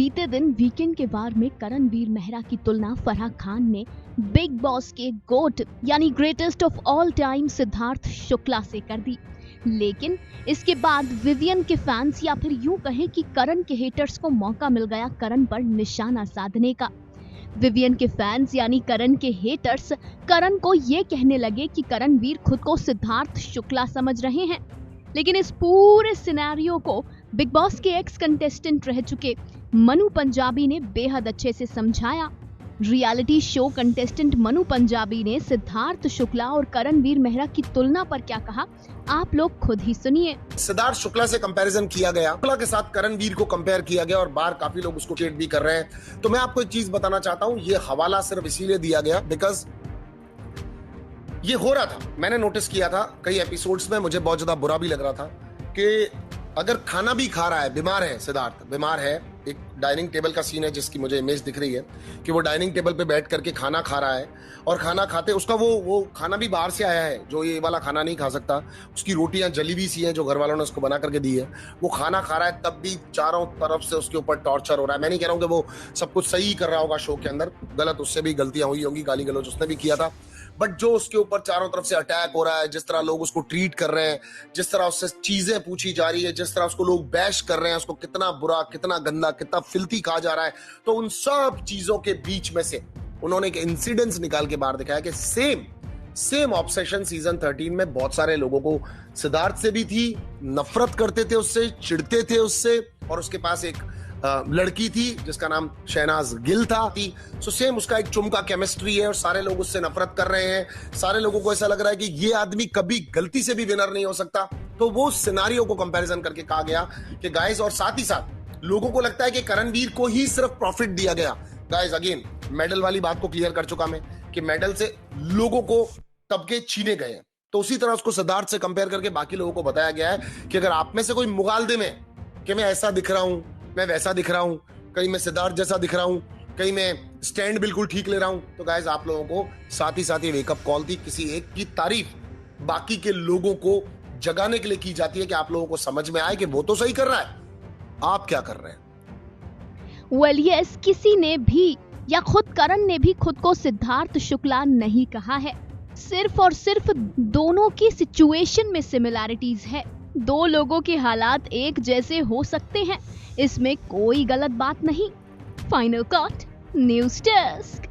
बीते दिन वीकेंड के बार में करणवीर मेहरा की तुलना फराह खान ने बिग बॉस के गोट यानी greatest of all time Siddharth Shukla से कर दी। लेकिन इसके बाद विवियन के फैंस या फिर यूं कहें कि करण के हेटर्स को मौका मिल गया करण पर निशाना साधने का। विवियन के फैंस यानी करण के हेटर्स करण को ये कहने लगे कि करणवीर खुद को सिद्धार्थ शुक्ला समझ रहे हैं। लेकिन इस पूरे सिनेरियो को बिग बॉस के एक्स कंटेस्टेंट रह चुके मनु पंजाबी ने बेहद अच्छे से समझाया। Reality show contestant Manu Punjabi ने सिद्धार्थ शुक्ला और करणवीर मेहरा की तुलना पर क्या कहा, आप लोग खुद ही सुनिए। सिद्धार्थ शुक्ला से कंपैरिजन किया गया, शुक्ला के साथ करणवीर को कंपेयर किया गया और बाहर काफी लोग उसको ट्रीट भी कर रहे हैं। तो मैं आपको एक चीज बताना चाहता हूं, ये हवाला सिर्फ इसीलिए दिया गया बिकॉज ये हो रहा था, मैंने नोटिस किया था कई एपिसोड्स में, मुझे बहुत ज्यादा बुरा भी लग रहा था कि अगर खाना भी खा रहा है, बीमार है, सिद्धार्थ बीमार है, एक डाइनिंग टेबल का सीन है जिसकी मुझे इमेज दिख रही है कि वो डाइनिंग टेबल पे बैठ करके खाना खा रहा है और खाना खाते उसका वो खाना भी बाहर से आया है, जो ये वाला खाना नहीं खा सकता, उसकी रोटियां जली हुई सी हैं जो घर वालों ने उसको बना करके दी है, वो खाना खा रहा है, तब भी चारों तरफ से उसके ऊपर टॉर्चर हो रहा है। मैं नहीं कह रहा हूँ कि वो सब कुछ सही कर रहा होगा शो के अंदर, गलत उससे भी गलतियां हुई होंगी, गाली गलौज उसने भी किया था, बट जो उसके ऊपर चारों तरफ से अटैक हो रहा है, जिस तरह लोग उसको ट्रीट कर रहे हैं, जिस तरह उससे चीजें पूछी जा रही है, जिस तरह उसको लोग बैश कर रहे हैं, उसको कितना बुरा, कितना गंदा, कितना फिल्थी कहा जा रहा है, तो उन सब चीजों के बीच में से उन्होंने एक इंसिडेंस निकाल के बाहर दिखाया कि सेम ऑब्सेशन सीजन 13 में बहुत सारे लोगों को सिद्धार्थ से भी थी, नफरत करते थे उससे, चिढ़ते थे उससे, और उसके पास एक लड़की थी जिसका नाम शहनाज गिल था। सो सेम उसका एक चुम का केमिस्ट्री है और सारे लोग उससे नफरत कर रहे हैं, सारे लोगों को ऐसा लग रहा है कि ये आदमी कभी गलती से भी विनर नहीं हो सकता। तो वो सिनारियो को कंपैरिजन करके कहा गया कि गाइस, और साथ ही साथ लोगों को लगता है कि करणवीर को ही सिर्फ प्रॉफिट दिया गया। गाइस अगेन मेडल वाली बात को क्लियर कर चुका मैं कि मेडल से लोगों को तबके छीने गए हैं, तो उसी तरह उसको सिद्धार्थ से कंपेयर करके बाकी लोगों को बताया गया है कि अगर आप में से कोई मुगालदे में कि मैं ऐसा दिख रहा हूं, मैं वैसा दिख रहा हूं, कहीं मैं सिद्धार्थ जैसा दिख रहा हूं, कहीं मैं स्टैंड बिल्कुल ठीक ले रहा हूं, तो गाइस आप लोगों को साथ ही वेकअप कॉल थी। किसी एक की तारीफ बाकी के लोगों को जगाने के लिए की जाती है कि आप लोगों को समझ में आए कि वो तो सही कर रहा है, आप क्या कर रहे हैं। वेल यस, किसी ने भी या खुद करण ने भी खुद को सिद्धार्थ शुक्ला नहीं कहा है, सिर्फ और सिर्फ दोनों की सिचुएशन में सिमिलैरिटीज है। दो लोगों के हालात एक जैसे हो सकते हैं, इसमें कोई गलत बात नहीं। Final cut, news desk.